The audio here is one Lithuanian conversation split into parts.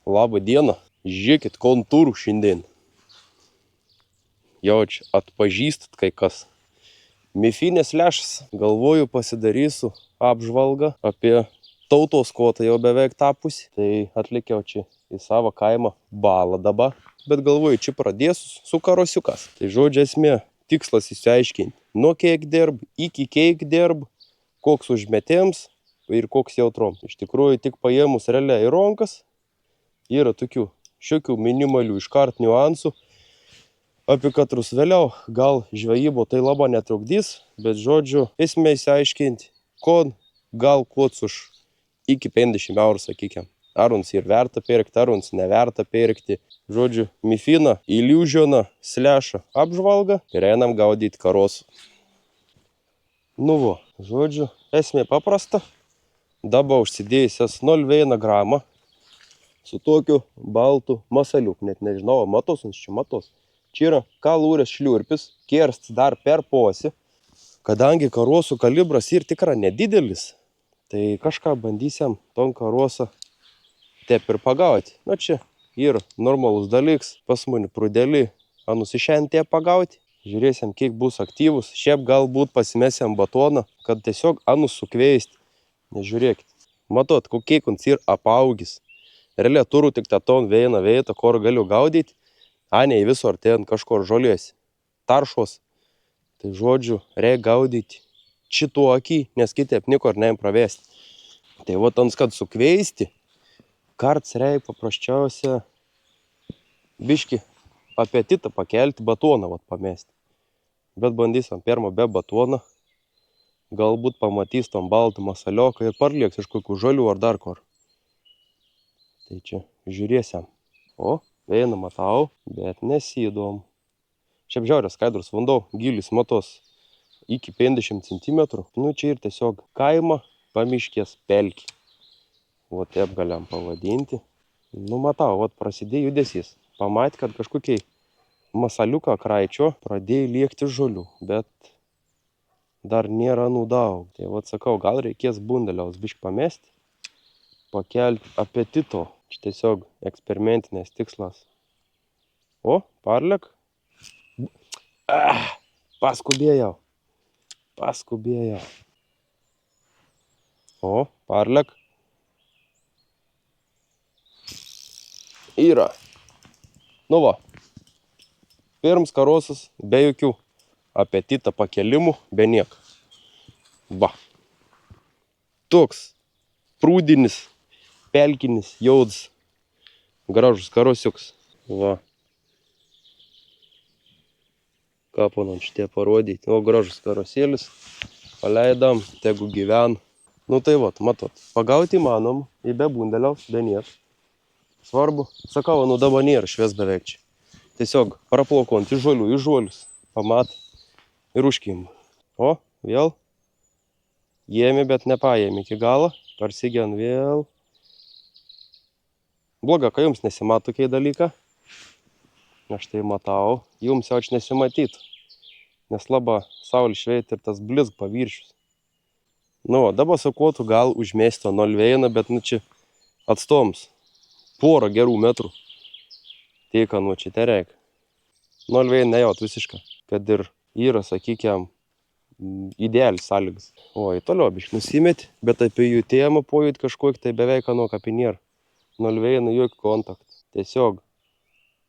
Labą dieną. Žiūrėkit, kontūrų šiandien. Jauč, atpažįstat kai kas. Mifinės lešas. Galvoju, pasidarysiu apžvalgą apie tautos kvotą jau beveik tapusi. Tai atlikiau čia į savo kaimą balą dabar. Bet galvoju, čia pradėsiu su karosiukas. Tai žodžiu esmė, tikslas įsiaiškinti. Nuo kiek dirb, iki kiek dirb, koks užmetėms ir koks jautrom. Iš tikrųjų, tik paėmus realiai į rankas, yra tokių šiokių minimalių iškart niuansų, apie katrus vėliau. Gal žvejybo tai labai netrukdys, bet žodžiu, esmė įsiaiškinti, ko gal kots už iki 50 eurų, sakykim. Ar uns ir verta pirkti, ar uns neverta pirkti. Žodžiu, mifiną, iliuzioną, slešą apžvalgą ir einam gaudyti karosų. Nu vo, žodžiu, esmė paprasta. Dabar užsidėjusias 0,1 gramą su tokiu baltu masaliuk, net nežinau, matos, uns čia matos. Čia yra kalūrės šliurpis, kersts dar per posį. Kadangi karosų kalibras ir tikrai nedidelis, tai kažką bandysiam ton karosą taip ir pagauti. Na čia yra normalus dalyks, pas mane prūdelį anus išentė pagauti. Žiūrėsim, kiek bus aktyvus. Šiaip galbūt pasimesiam batoną, kad tiesiog anus sukveisti. Nežiūrėkit. Matot, kokie uns ir apaugis. Realiai turiu tik tą ton vieną vietą, kur galiu gaudyti, a ne į visur ten kažkur žolės, taršos. Tai žodžiu, reikia gaudyti šituo akį, nes kitaip niekur neim pravesti. Tai vat ans, kad sukveisti, karts reikia paprasčiausia biški apetitą pakelti, batoną vat pamesti. Bet bandysim pirmą be batoną. Galbūt pamatys tom baltą masalioką ir parlieks iš kokių žolių ar dar kur. Tai čia žiūrėsim. O, vieną matau, bet nesįdom. Šiaip žiaurės skaidrus vanduo, gilis matos iki 50 cm. Nu čia ir tiesiog kaimo pamiškės pelkė. O taip galim pavadinti. Nu matau, vat prasidėjo judesys. Pamatė, kad kažkokiai masaliuką kraičio pradėjo liekti žolių, bet dar nėra nudaug. Tai vat sakau, gal reikės bundeliaus biškį pamesti, pakelti apetito. Čia tiesiog eksperimentinės tikslas. O, parlek. Paskubėjau. O, parlek. Yra. Nu va. Pirms karosas be jokių apetito pakelimų, be niek. Va. Toks prūdinis, pelkinis, jaudas, gražus karosiuks. Va. Ką panom šitie parodyti. O, gražus karosėlis. Paleidam, tegu gyven. Nu tai vat, matot. Pagauti įmanom, į be bundeliaus, be niek. Svarbu. Sakau, nu dabar nėra švies beveik čia. Tiesiog praplokont iš žolių, iš žolius. Pamat ir užkim. O, vėl. Jėmė, bet nepaėmė iki galo. Parsigen vėl. Bloga, kai jums nesimato tokiai dalyką. Aš tai matau. Jums jau aš nesimatytų. Nes labai saulė šveitė ir tas blizg paviršius. Nu, dabar sakotų gal užmėsto 0,1, bet nu čia atstoms. Porą gerų metrų. Tai ką, nu čia te reikia. 0,1 nejaut visiškai. Kad ir yra, sakykiam, idealis sąlygas. O, į toliau biškį nusimeti, bet apie jų tėmą pojūt kažkokį tai beveik nu kaip nėra. 0,1 jokį kontaktą. Tiesiog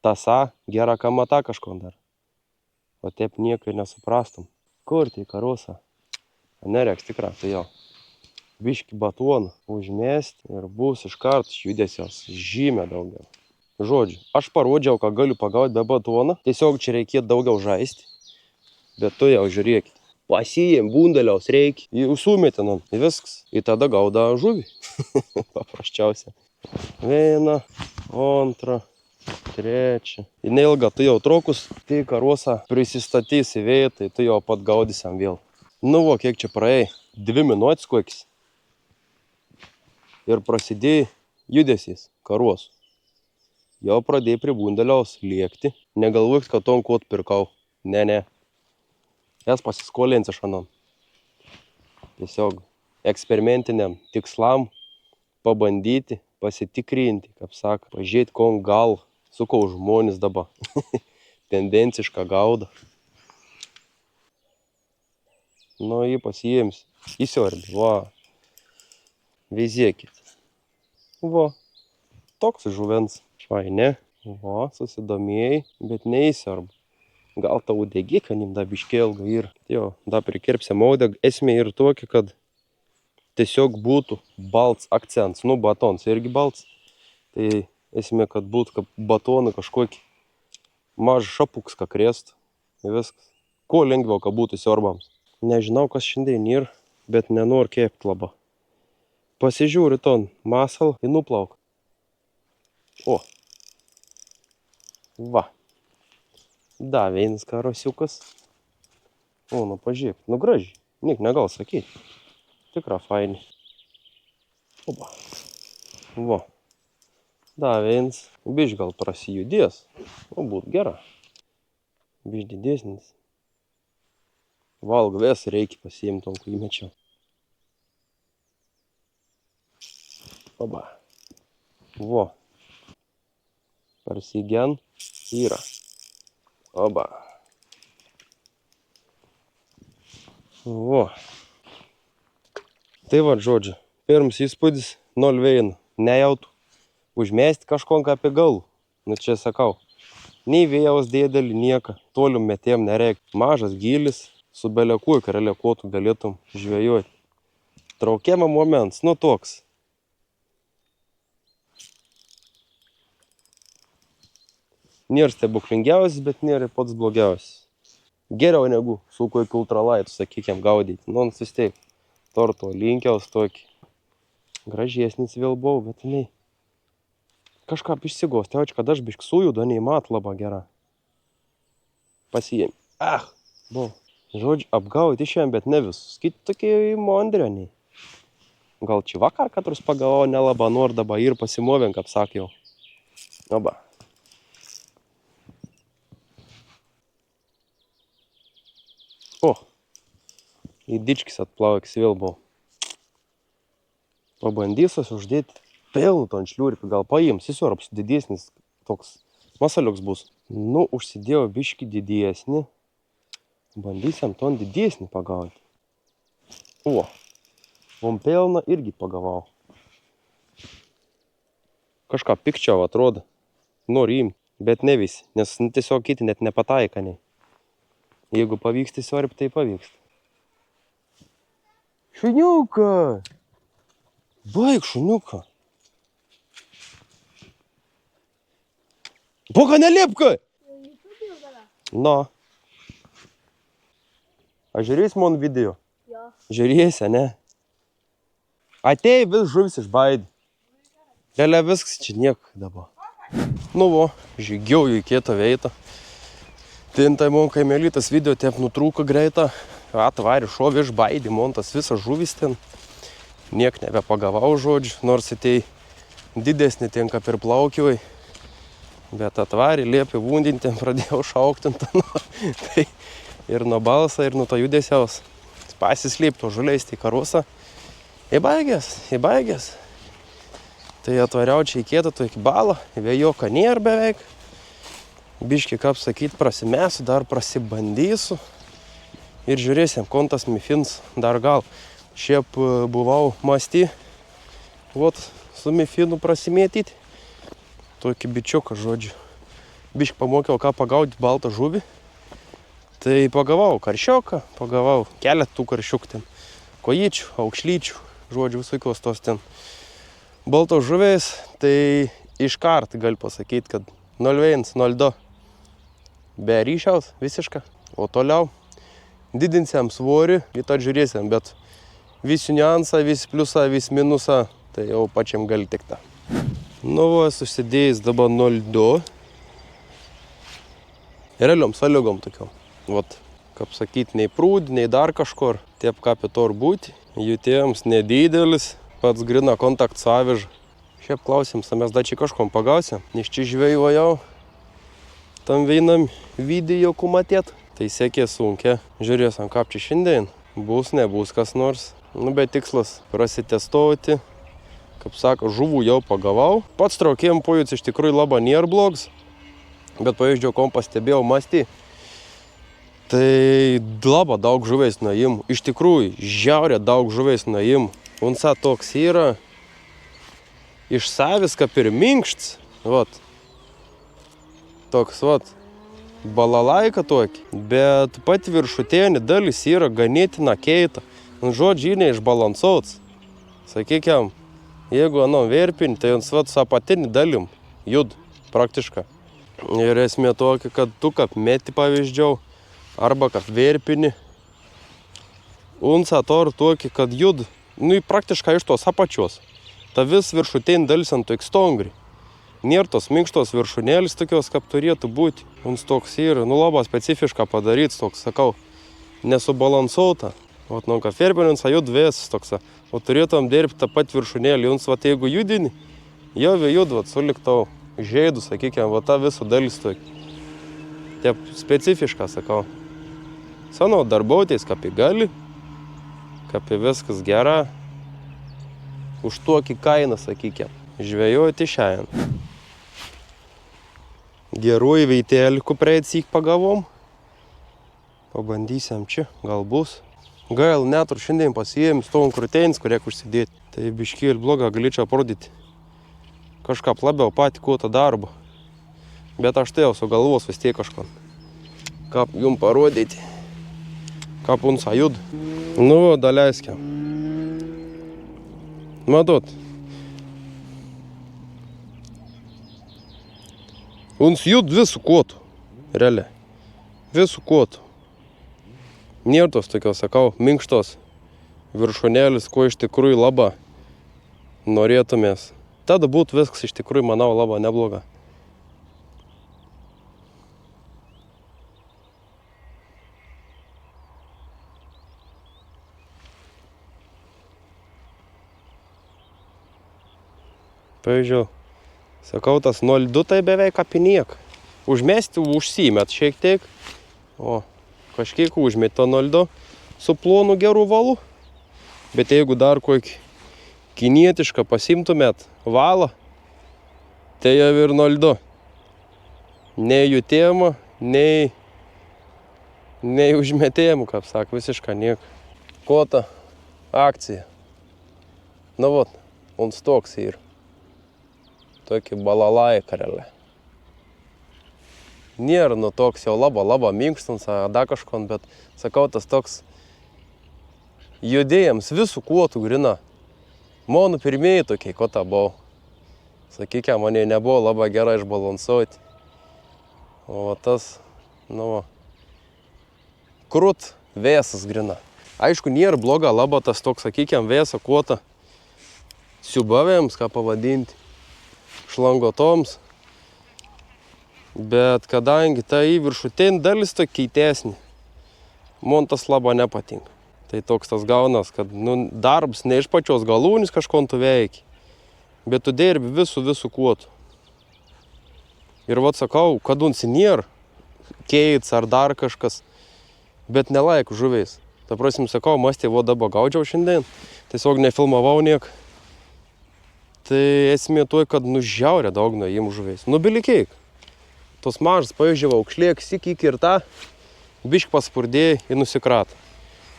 tasa gera kamata kažko dar. O taip nieko nesuprastum. Kur tai karosa? Nereiks tikra, tai jau. Biškį batoną užmesti ir bus iškart judesios žymiai daugiau. Žodžiu, aš parodžiau, ką galiu pagauti be batono. Tiesiog čia reikėtų daugiau žaisti. Bet tu jau žiūrėkit. Pasijėm, bundeliaus reikia. Jį sumetinam. Ir viskas. Ir tada gauda žuvį. Paprasčiausia. 1, 2, 3. Ir neilga, tu jau trokus. Tai karosą prisistatys į vietą, tu jau pat gaudysiam vėl. Nu, va, kiek čia praėjai. 2 minutės kokis. Ir prasidėjo judesys karosų. Jau pradėjai prie bundeliaus liekti. Negalvok, kad ton kot pirkau. Ne. Jas pasiskolinsi šanon. Tiesiog eksperimentiniam tikslam pabandyti pasitikrinti, kaip sako, pažiūrėti, kon gal, sukau žmonės dabar. Tendencišką gaudą. Nu, jį pasiėms. Įsiorbi, va. Veizėkit. Va. Toks žuvens. Švai, ne? Va, susidomėjai, bet neįsiorbi. Gal tau degi, kad jim da biškė ilga ir. Jo, da prikirpsiam audeg. Esmė ir tokia, kad tiesiog būtų balts akcents. Nu, batons irgi balts. Tai esmė, kad būtų kaip batonai kažkokį mažą šapukską krėst. Viskas. Kuo lengviau, kad būtų siorbams. Nežinau, kas šiandien yra, bet nenoriu kepti labai. Pasižiūri ton masalą ir nuplauk. O. Va. Da, vienas karosiukas. O, nu pažiūrėk. Nu gražiai. Niek negal sakyti. Tikra faini. Oba. Va. Da, vienas. Biš gal prasijudės. O, būt gera. Biš didesnis. Valgo ves reikia pasiimti, kai įmečiau. Oba. Vo. Parsigen. Yra. Oba. Vo. Tai va, žodžiu. Pirmas įspūdis 0 veina. Nejautų užmesti kažkonką apie galų. Nu čia sakau. Nei vėjaus dėdelį, nieko. Tolium metėm nereikia. Mažas gylis. Su belekuoju karelekuotų galėtum žvejoti. Traukiama moments, nu toks. Nėra stebuklingiausias, bet nėra pats blogiausias. Geriau negu su kokiu ultralaitu, sakykime, gaudyti. Nu, vis tiek, torto linkiaus tokį. Gražesnis vėl buvau, bet jinai kažką išsigos. Tai kad aš bišk sujudu, nei mat labai gera. Pasiėmė. Buvau. Žodžiu, apgauti šiandien, bet ne visus. Kiti tokie mondrioniai. Gal čia vakar katrus pagavo nelaba nor dabar ir pasimovėm, kaip sakiau. Oba. O. Į dičkis atplaukis vėl buvo. Pabandysiu uždėti pelų ant šliūrpį. Gal paims, įsiorbs didesnis toks masaliuks bus. Nu, užsidėjau biškį didesnį. Bandysiam ton didesnį pagauti. O, pelną irgi pagavau. Kažką pikčiau atrodo. Noriu imti, bet ne visi, nes tiesiog kiti net nepataika. Ne. Jeigu pavyksti siorb, tai pavyksta. Šuniuka! Baik, šuniuka! Boga neliepka! No. A žiūrėsi man video? Jo. Žiūrėsi, ne? Atei vis žuvis išbaidė. Realiai viskas čia niek dabar. Nu vo, žygiauju į kietą veitą. Tintai man kaimelytas video taip nutrūko greitą. Atvarė šovė išbaidė, man tas visas žuvis ten. Niek nebepagavau žodžiu, nors atei didesnį tenka per plaukiui. Bet atvarė, liepė vundinti, pradėjau šauktinti. Tai ir nuo balsą, ir nuo to judesiaus. Pasislėpto žuliais tai karusą. Įbaigęs. Tai atvariau čia į kietą, to iki balą. Vėjoka nėra beveik. Biški, kaip sakyt, prasimesiu, dar prasibandysiu. Ir žiūrėsim, kontas mifins dar gal. Šiaip buvau mąsty. Vot, su mifinu prasimėtyti. Tokį bičiuką, žodžiu. Biški pamokiau, ką pagaudyti baltą žuvį. Tai pagavau karšioką, pagavau keletų karšiukų ten. Kojyčių, aukšlyčių, žodžiu, visokios tos ten. Baltos žuvės, tai iškart galiu pasakyti, kad 0,1, 0,2 be ryšiaus visišką. O toliau didinsiam svorį, rytoj žiūrėsim, bet visi niuansą, visi pliusą, visi minusą, tai jau pačiam gali tik tą. Nu, va, susidėjęs dabar 0,2. Realiom sąlygom tokiom. Vat, kaip sakyt, nei prūd, nei dar kažkur. Taip kapitor būti. Jutėjams nedidelis, pats grina kontakt su aviža. Šiaip klausim, mes dar čia kažkom pagausim. Nes čia žvejojau. Tam vienam video kumatėt. Tai sekė sunkia. Žiūrėsim, kaip čia šiandien. Bus, nebus kas nors. Nu, bet tikslas prasitestuoti. Kaip sako, žuvų jau pagavau. Pats traukėjim pojūts iš tikrųjų labai nėra blogas. Bet pavyzdžiui, kom pastebėjau mąstį. Tai labai daug žuviais naim. Iš tikrųjų, žiaurė daug žuviais naim. Unsa toks yra iš savis, kaip ir minkšts. Vat. Toks, vat. Balalaika tokį. Bet pat viršutėnį dalis yra ganėtina keita. Žodžiai neišbalansuots. Sakykiam, jeigu verpinį, tai jums vat su apatinį dalim jud praktiškai. Ir esmė tokia, kad tu kaip meti pavyzdžiau, arba kaip verpinį. Unsa tor tokį, kad jud, praktiškai iš tos apačios. Ta vis viršutėnį dalis ant toks stongri. Nėra tos minkštos viršūnėlis tokios, kaip turėtų būti. Uns toks yra, labai specifiška padaryts, toks, sakau, nesubalansuota. Vat, kaip verpinins, jud vėsis toks. O turėtum dirbti tą pat viršūnėlį. Jums, vat, jeigu judini, jau jud, vat, sulik tau žaidų, sakykim, vat, tą visą dalis tokį. Taip specifiška, sakau. Sano darbuotis, kaip į gali, kaip į viskas gera. Už tokį kainą, sakykim, žvejoti šiandien. Gerų įveitėlį kupreitsik pagavom. Pabandysim čia, gal bus. Gail neturi šiandien pasiėmė stovom krūtėnis, kurie užsidėti. Tai biškį ir blogą galėčiau parodyti kažką labiau patikuotą darbą. Bet aš tai jau su galvos vis tiek kažką. Kaip jums parodyti. Kaip unsa jud. Daleiskiam. Matot. Uns jud visų kotų. Realiai. Visų kotų. Nėra tos tokios, sakau, minkštos viršūnėlis, ko iš tikrųjų labai norėtumės. Tada būtų viskas iš tikrųjų, manau, labai nebloga. Pavyzdžiui, sakau, tas 0,2 tai beveik apie niek. Užmesti užsimet šiek tiek. O. Kažkiek užmėta 0,2 su plonu gerų valų. Bet jeigu dar kokį kinietišką pasimtumėt valą, tai jau ir 0,2. Nei jutėjimo, nei užmetėjimų, kaip sako, visiškai nieko. Kota akcija. Vat, uns toks yra. Tokį balalaika realiai. Nėra toks jau labai minkštans, da kažkon, bet sakau, tas toks judėjams visų kuotų grina. Mano pirmieji tokiai kota buvo. Sakykia, mane nebuvo labai gerai išbalansuoti. O tas, krūt vėsas grina. Aišku, nėra bloga labai tas toks, sakykiam, vėsa kuota siubavėms, ką pavadinti, šlangotoms. Bet kadangi ta į viršutinį dalis tokia keitesnė, man tas labai nepatinka. Tai toks tas gaunas, kad darbs ne iš pačios galūnis kažkon tu veiki, bet tu dirbi visų kuotų. Ir vat sakau, kad unsi nėra keits ar dar kažkas, bet nelaiku žuviais. Ta prasme, sakau, mąstė, dabar gaudžiau šiandien, tiesiog nefilmavau niek. Tai esmė tuoj, kad žiaurė daug naim žuviais. Bilikeik. Tos mažas, pavyzdžiui, aukšlėk, sik ir tą, bišk paspurdėjai ir nusikrat.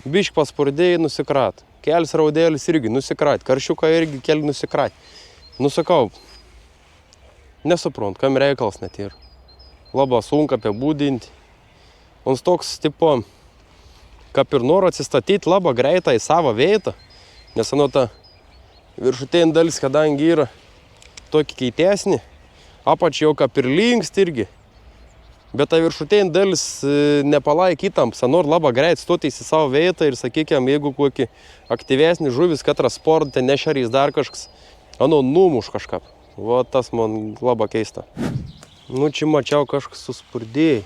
Bišk paspurdėjai nusikrat. Kelis raudėlis irgi nusikrat. Karšiuką irgi keli nusikrat. Sakau, nesuprant, kam reikalas net yra. Labai sunku apibūdinti. Ons toks, tipo, kaip ir noriu atsistatyti labai greitai į savo vietą. Nes ta viršutinė dalis, kadangi yra tokia keitesnė, apač jau kaip ir linkst irgi. Bet ta viršutinė dalis nepalaik įtamps, nori labai greit stotis į savo vietą ir, sakykiam, jeigu kokį aktyvesnį žuvis, kad transporte nešarys dar kažkas, numuš kažką. Va tas man labai keista. Čia mačiau kažkas suspurdėjai.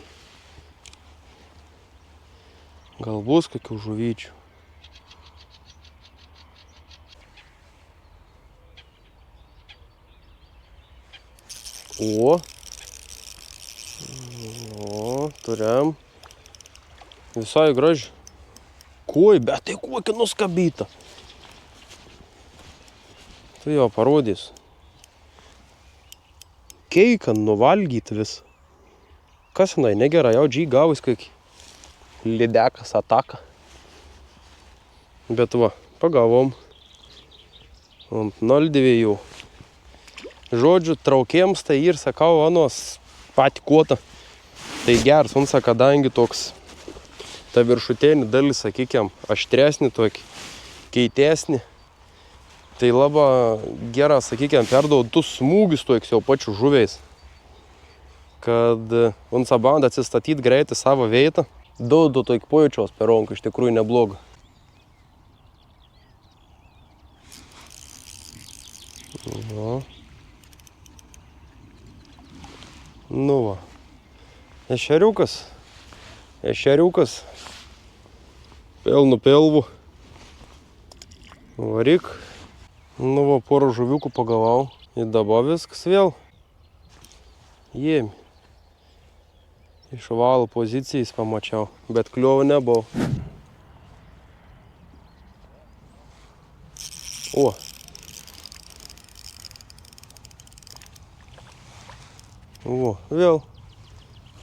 Gal bus kokių žuvyčių. Turim. Visai graži. Koi, bet tai kokį nuskabyta. Tai jo parodysiu. Keiką nuvalgyt vis. Kas jinai, negerai, jau džiai gavus kaip lydekas ataka. Bet va, pagavom. Ant 0,2. Žodžiu, traukėms tai ir sakau, anos pati kuota. Tai geras, unsa, kadangi toks ta viršutinė dalis, sakykiam, aštresnį tokį, keitesnį. Tai labai geras, sakykiam, perdautų smūgius toks jau pačių žuviais. Kad unsa banda atsistatyti greitai savo vietą. Daudu tokį pojūčios per ronką, iš tikrųjų nebloga. Va. Nu va. Ešeriukas. Pelnu pelvu. Varyk. Nu va, porą žuviukų pagavau. Ir dabar viskas vėl. Jėmi. Iš valo pozicijas pamačiau, bet kliuvo nebuvo. O. O, vėl.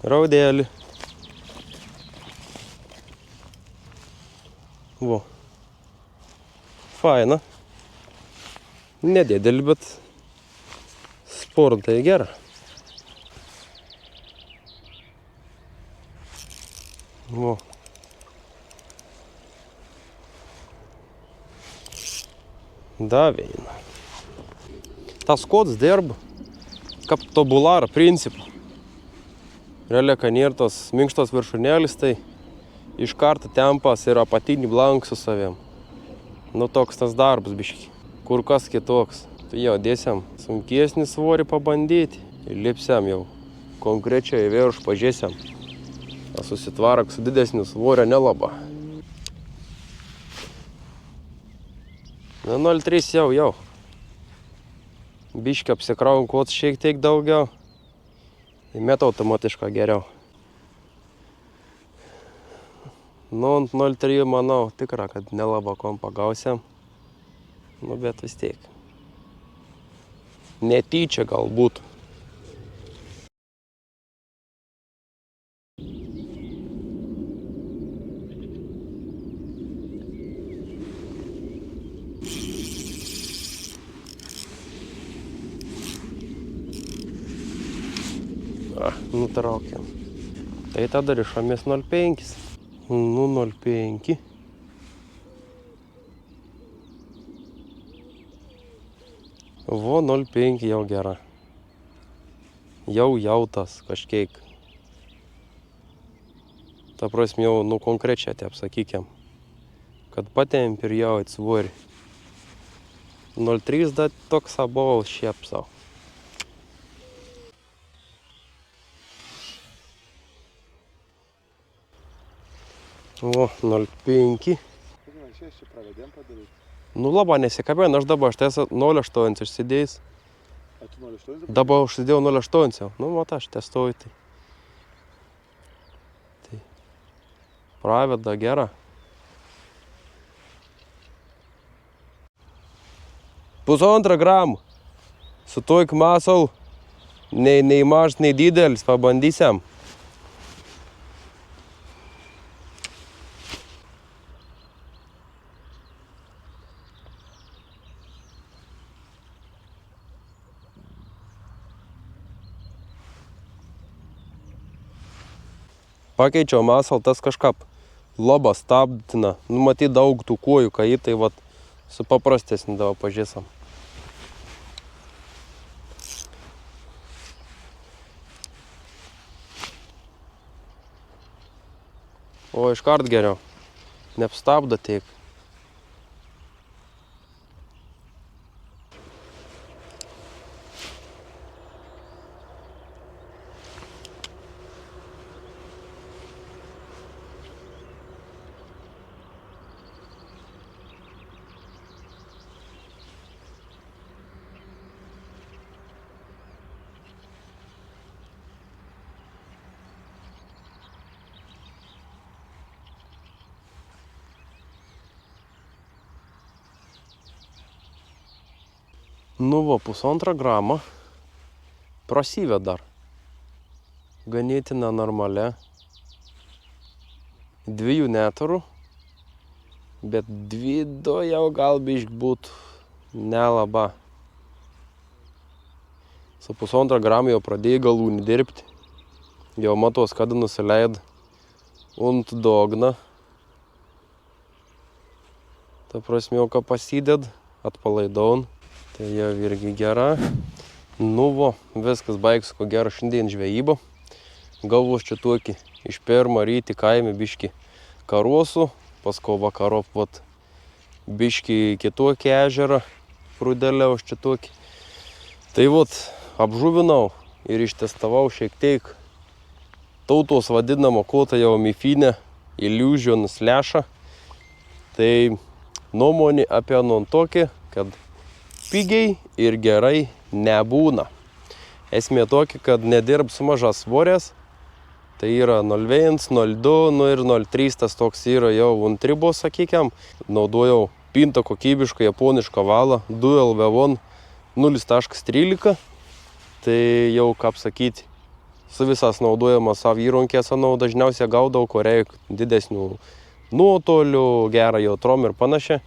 Raudelį. Vo. Faina. Nedėdelį, bet sportai gera. Vo. Davė eina. Tas kods dirba kaip tobulara principu. Realiai, kad nėra tos minkštos viršūnėlis, tai iš karto tempas ir apatinį blank su savim. Nu toks tas darbas biški. Kur kas kitoks. Tai jau dėsiam sunkesnį svorį pabandyti. Ir lipsiam jau konkrečiai į viršų pažiūrėsiam. Susitvarak su didesniu svorio nelaba. Na 0,3 jau. Biški apsikraun kods šiek tiek daugiau. Įmet automatiškai geriau. Nu, ant 0,3 manau tikra, kad nelaba kom pagausiam. Nu, bet vis tiek. Netyčia galbūt. Nutraukiam. Tai tada rišamės 0,5. Nu, 0,5. Vo, 0,5 jau gera. Jau tas kažkiek. Ta prasme jau, nu, konkrečiai taip sakykiam. Kad patemp ir jau atsvorį. 0,3 da toks buvo šiaip savo. O, 0,5. Nu, labai nesikabėjau, aš dabar 0,8 išsidėjęs. A tu 0,8? Dabar užsidėjau 0,8 jau. Nu, mat aš testuoju tai. Tai praveda gera. Pusantro gramų. Su toik masau. Nei mažas, nei didelis. Pabandysiam. Pakeičiau masalą, tas kažkaip labai stabdytina. Nu, matyt, daug tų kojų, kai tai vat su paprastesnį davo pažiūrėsam. O iškart geriau. Neapstabdo tiek. Nu va, 1,5 gramo. Prasyvė dar. Ganėtina normalia. 2 netarų. Bet 2 jau gal bišk būtų nelaba. Su 1,5 gramo jau pradėjai galūnį dirbti. Jau matos, kada nusileid ant dogna. Ta prasme, jau ką pasided, atpalaidaun. Tai jau irgi gera. Nu va, viskas baigsiu, ko gero šiandien žvejybą. Galvos čia tokį iš pirmą rytį kaime biškį karosų. Paskui vakarop vat biškį kitokį ežerą prudeliau čia tokį. Tai vat apžuvinau ir ištestavau šiek tiek tautos vadinamo kotą jau mifinę Illusion slešą. Tai nuomonė apie tokį, kad pigiai ir gerai nebūna. Esmė tokia, kad nedirb su mažas svorės. Tai yra 0,1, 0,2, nu ir 0,3, tas toks yra jau ant ribos, sakykiam. Naudojau pintą kokybišką japonišką valą, Dual V1 0,13. Tai jau, kaip sakyti, su visas naudojamas savo įronkės, dažniausiai gaudau, ko reikia didesnių nuotolių, gerą jautrom ir panašiai.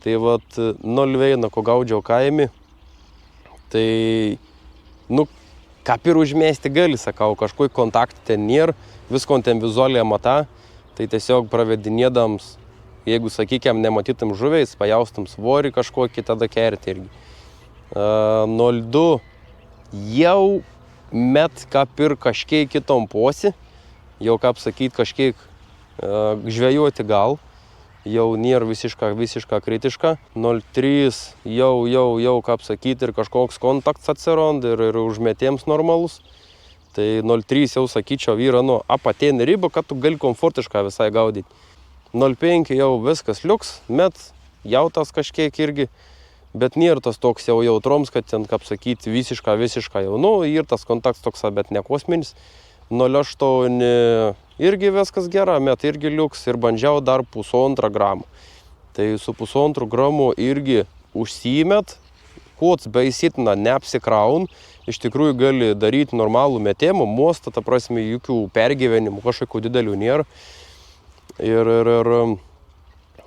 Tai vat 0,1, ko gaudžiau kaimi, tai, nu, kaip ir užmesti gali, sakau, kažkokį kontaktą ten nėra, visko ten vizualiai mata, tai tiesiog pravedinėdams, jeigu, sakykiam, nematytum žuviais, pajaustum svorį kažkokį, tada kerti irgi. 0,2 jau met kaip ir kažkiek kitom posi, jau, kaip sakyt, kažkiek žvejoti gal, jau nėra visiška kritiška. 0,3 jau, kaip sakyt, ir kažkoks kontaktas atsiranda ir užmetėms normalus. Tai 0,3 jau, sakyčiau, yra, nu, apatinė riba, kad tu gali komfortiškai visai gaudyti. 0,5 jau viskas liuks, met jautas kažkiek irgi, bet nėra tas toks jau jautroms, kad ten, kaip sakyt, visiška jau, nu, ir tas kontaktas toks, bet ne kosminis. 0,8 irgi viskas gera, met irgi liuks ir bandžiau dar 1,5 gramo. Tai su 1,5 gramo irgi užsiimet, kots baisytina neapsikraun, iš tikrųjų gali daryti normalų metimą, mostą, ta prasme, jokių pergyvenimų, kažkokių didelių nėra. Ir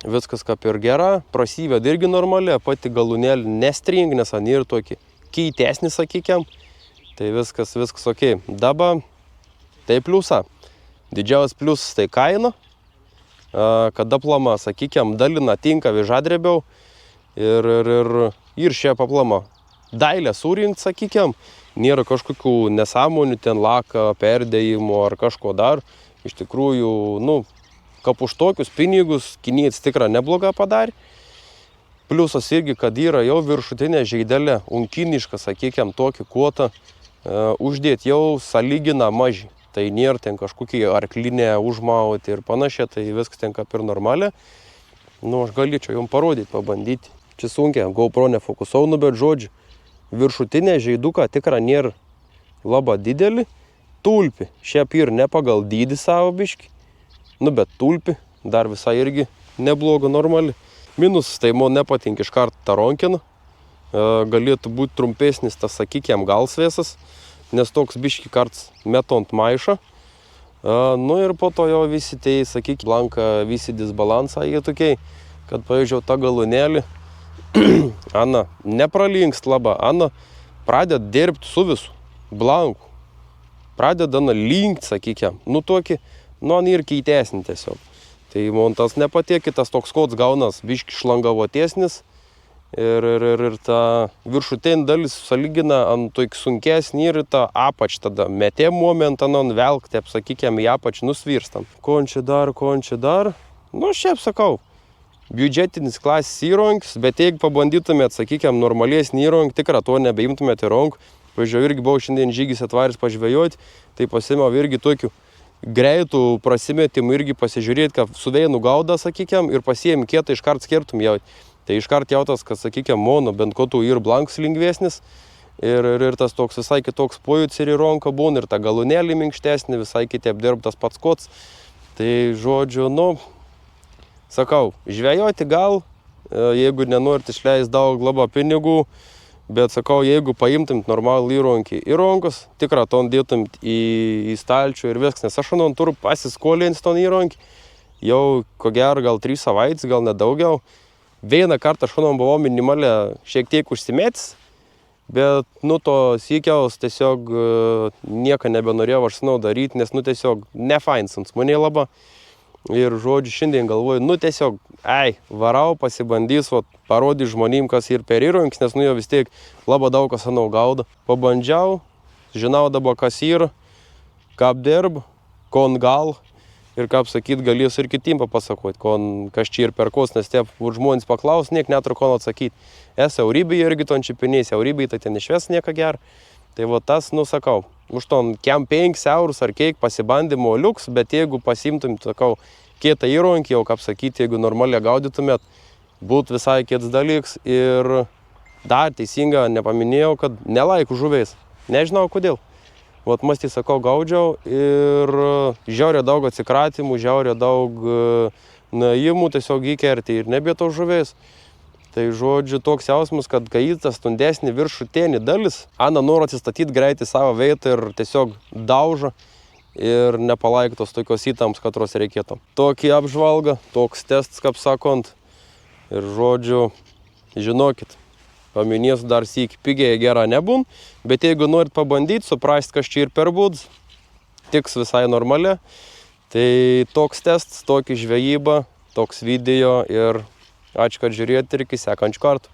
viskas kaip ir gera, prasyvėd irgi normalia, pati galūnėlė nestring, nes ant ir tokį keitesnį, sakykiam. Tai viskas ok. Dabar tai pliusa. Didžiausias pliusas tai kaina, kada plama, sakykiam, dalina tinka vežadrebiau ir šia paplama. Dailę surinkt, sakykiam, nėra kažkokių nesąmonių, ten laka, perdėjimo ar kažko dar. Iš tikrųjų, nu, kaip už tokius pinigus kinietis tikrai neblogą padarė. Pliusas irgi, kad yra jau viršutinė žaidelė, unkiniška, sakykiam, tokį kuotą uždėti jau sąlygina mažį. Tai nėra ten kažkokie arklinė užmauti ir panašiai, tai viskas ten kaip ir normalia. Nu, aš galėčiau jums parodyti, pabandyti. Čia sunkiai, GoPro nefokusau, nu, bet žodžiu, viršutinė žaiduka tikrai nėra labai didelį. Tulpi, šiaip ir ne pagal dydį savo biškį, nu, bet tulpi, dar visai irgi nebloga, normali. Minusas, tai man nepatinka iš karto ta ronkina. Galėtų būti trumpesnis tas, sakykiam, galsvėsas, nes toks biškį karts metant maišą. Nu ir po to jau visi tai, sakyk, blanka, visi disbalansą jie tokiai, kad, pavyzdžiui, ta galūnėlį, Ana nepralinkst labai, Ana pradeda dirbti su visu, blanku. Pradeda linkt, sakykiam, nu tokį, nu, ir keitesnį tiesiog. Tai man tas nepatikė, tas toks kods gaunas biškį šlangavotesnis. Ir ta viršutinė dalis sąlygina ant toik sunkesnį ir ta apač tada metėm momentą, ant velk, taip sakykiam, į apač nusvirstam. Končia dar. Nu, šiaip sakau, biudžetinis klasės įronkis, bet jeigu pabandytumėt, sakykiam, normalesnį įronkį, tikrai to nebeimtumėt į rankų. Pavyzdžiui, irgi buvau šiandien žygis atvaris pažvejoti, tai pasimiau irgi tokių greitų prasimetimų irgi pasižiūrėti, kad su vėju gauda, sakykiam, ir pasiėm kietą iškart skirtum jauti. Tai iškart jautas, kad, sakykiam, mono, bent kotų ir blanks lengvesnis, ir tas toks visai kitoks pojūtis ir į ronką būna, ir ta galūnėlė minkštesnė, visai kitaip dirbtas pats kots. Tai, žodžiu, nu, sakau, žvejoti gal, jeigu nenorit išleisti daug labai pinigų, Bet sakau, jeigu paimtumt normalų įrankį į rankas, tikrą ton dėtumt į stalčių ir viskas, nes aš manau, turiu pasiskolinti ton įrankį. Jau ko gero gal 3 savaitės, gal nedaugiau. Vieną kartą aš manau buvau minimalę šiek tiek užsimėtis, bet to sykiaus tiesiog nieko nebenorėjau aš daryti, nes tiesiog nefainsins mane labai. Ir žodžiu, šiandien galvoju, tiesiog, varau, pasibandys, parodys žmonėm, kas ir per įrankis, nes jo vis tiek labai daug kas gauda. Pabandžiau, žinau dabar, kas yra, kaip dirba, kon gal. Ir kaip sakyt, galės ir kitim papasakoti, kas čia ir per kos, nes tie žmonės paklaus, niek neturiu ko atsakyti. Eurybėje irgi ton čipinės, eurybėje tai ten išves nieko gerą. Tai tas, sakau, už ton kem 5 eurus ar kiek pasibandymo liuks, bet jeigu pasimtum, sakau, kietą įrankį, jau kaip sakyti, jeigu normaliai gaudytumėt, būtų visai kietas dalykas. Ir dar teisinga nepaminėjau, kad nelaiku žuviais. Nežinau kodėl. Mąstį, sakau, gaudžiau ir žiauriai daug atsikratymų, žiauriai daug naimų tiesiog įkerti ir nebėto žuviais. Tai žodžiu, toks jausmas, kad kai tas stundesnį viršutinį dalis, Ana nori atsistatyti greitai savo vietą ir tiesiog daužo ir nepalaiktos tokios įtams, katros reikėtų. Tokį apžvalgą, toks testas, kaip sakant. Ir žodžiu, žinokit, paminėsiu dar sykį, pigiai gera nebūn, bet jeigu norit pabandyti, suprasti, kas čia ir per būdas, tiks visai normaliai. Tai toks testas, tokia žvejyba, toks video ir ačiū, kad žiūrėjote ir iki sekančių kartų.